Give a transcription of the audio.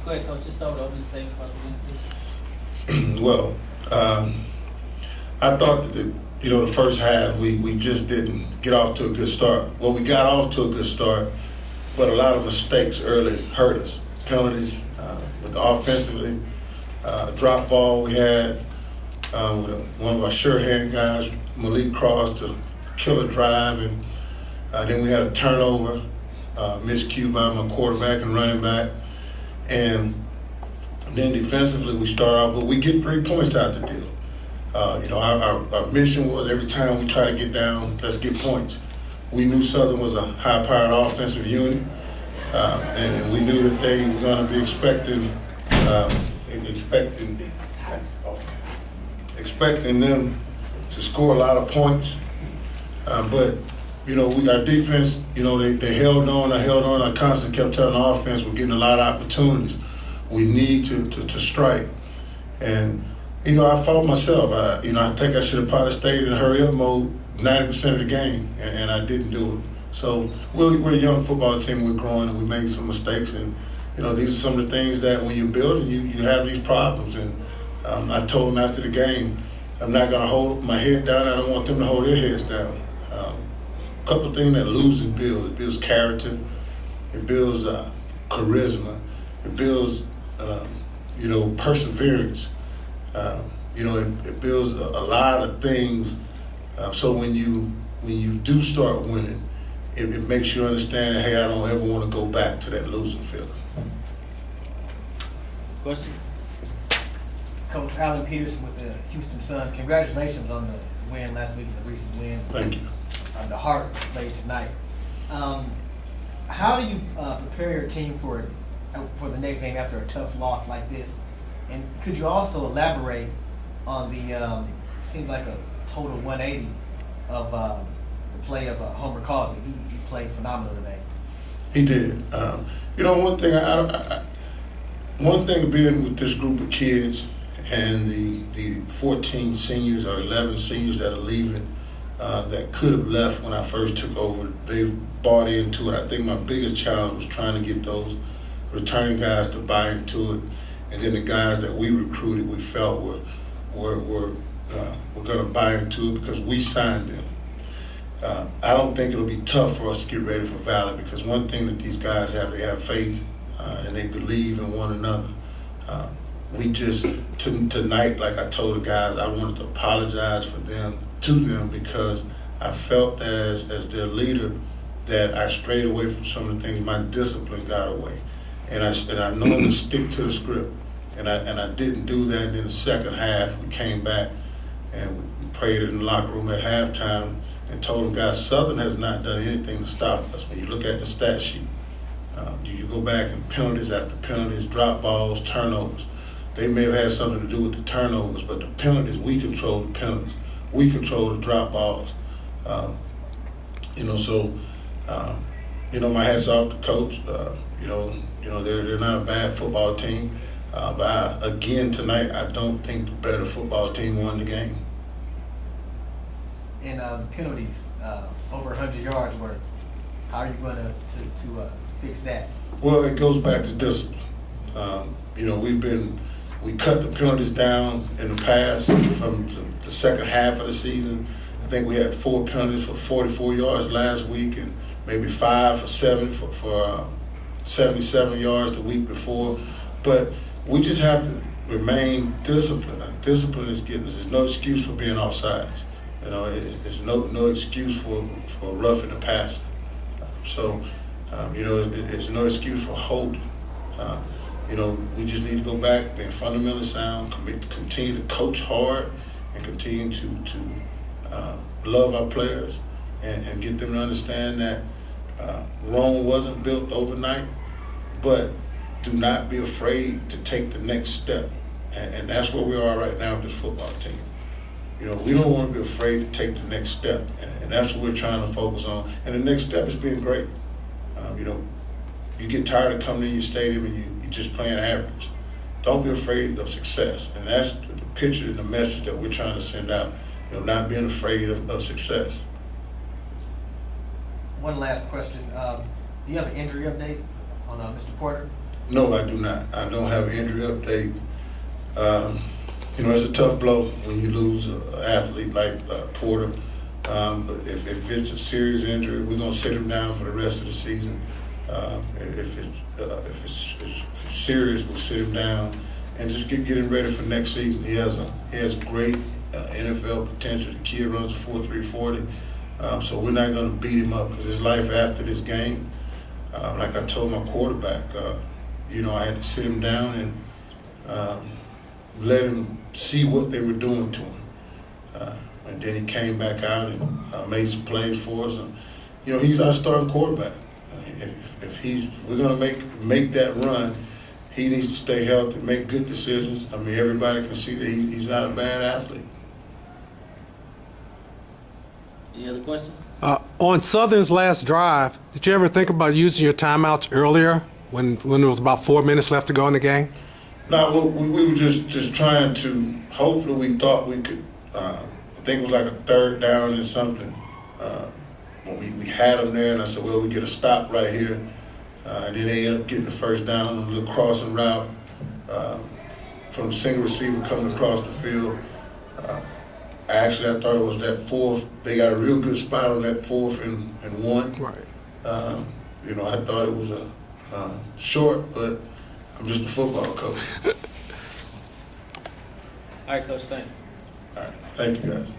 Go ahead, Coach. Just start with opening statement about the defense. Well, I thought that the first half we just didn't get off to a good start. Well, we got off to a good start, but a lot of mistakes early hurt us. Penalties with the offensively, drop ball we had with one of our sure hand guys, Malik Cross, to kill a drive, and then we had a turnover, miscue by my quarterback and running back, and then defensively we start off, but we get 3 points out the deal. Our mission was every time we try to get down, let's get points. We knew Southern was a high-powered offensive unit, and we knew that they were going to be expecting them to score a lot of points. But our defense, they held on. I constantly kept telling the offense we're getting a lot of opportunities. We need to strike. And I fought myself. I think I should have probably stayed in hurry-up mode 90% of the game, and I didn't do it. So we're a young football team. We're growing, and we made some mistakes. And these are some of the things that when you're building, you have these problems. And I told them after the game, I'm not going to hold my head down. I don't want them to hold their heads down. A couple of things that losing builds. It builds character. It builds charisma. It builds perseverance. It builds a lot of things. So when you do start winning, it makes you understand that, hey, I don't ever want to go back to that losing feeling. Questions? Coach Allen Peterson with the Houston Sun. Congratulations on the win last week and the recent wins. Thank you. The Heart played tonight. How do you prepare your team for the next game after a tough loss like this? And could you also elaborate on the seems like a total 180 of the play of Homer Causey? He played phenomenal today. He did. One thing being with this group of kids and the 14 seniors or 11 seniors that are leaving that could have left when I first took over, they've bought into it. I think my biggest challenge was trying to get those returning guys to buy into it, and then the guys that we recruited, we felt were going to buy into it because we signed them. I don't think it'll be tough for us to get ready for Valley because one thing that these guys have, they have faith and they believe in one another. We just tonight, like I told the guys, I wanted to apologize to them because I felt that as their leader that I strayed away from some of the things. My discipline got away, and I normally stick to the script, and I didn't do that. In the second half, we came back and we prayed in the locker room at halftime and told them, guys, Southern has not done anything to stop us. When you look at the stat sheet, you go back and penalties after penalties, drop balls, turnovers. They may have had something to do with the turnovers, but the penalties, we control the penalties. We control the drop balls. My hat's off to coach. They're not a bad football team. But again, tonight, I don't think the better football team won the game. And penalties, over 100 yards worth. How are you going to fix that? Well, it goes back to discipline. We cut the penalties down in the past from the second half of the season. I think we had 4 penalties for 44 yards last week and maybe 5 for 77 yards the week before. But we just have to remain disciplined. Discipline is getting us. There's no excuse for being offsides. There's no excuse for roughing the passer. There's no excuse for holding. We just need to go back, being fundamentally sound, continue to coach hard, and continue to love our players and get them to understand that Rome wasn't built overnight, but do not be afraid to take the next step. And that's where we are right now with this football team. We don't want to be afraid to take the next step, and that's what we're trying to focus on. And the next step is being great. You get tired of coming in your stadium and you're just playing average. Don't be afraid of success, and that's the picture and the message that we're trying to send out. Not being afraid of success. One last question. Do you have an injury update on Mr. Porter? No, I do not. I don't have an injury update. You know, it's a tough blow when you lose an athlete like Porter. But if it's a serious injury, we're gonna sit him down for the rest of the season. If it's serious, we'll sit him down and just get him ready for next season. He has great NFL potential. The kid runs a 4.3 40. So we're not gonna beat him up because there's life after this game. Like I told my quarterback, you know, I had to sit him down and let him see what they were doing to him. And then he came back out and made some plays for us. And, you know, he's our starting quarterback. If we're going to make that run, he needs to stay healthy, make good decisions. I mean, everybody can see that he's not a bad athlete. Any other questions? On Southern's last drive, did you ever think about using your timeouts earlier when there was about 4 minutes left to go in the game? No, we were just trying to, hopefully we thought we could, I think it was like a third down and something. When we had them there, and I said, well, we get a stop right here. And then they ended up getting the first down on a little crossing route from the single receiver coming across the field. I thought it was that fourth. They got a real good spot on that 4th and 1. Right. You know, I thought it was a short, but I'm just a football coach. All right, Coach, thanks. All right, thank you guys.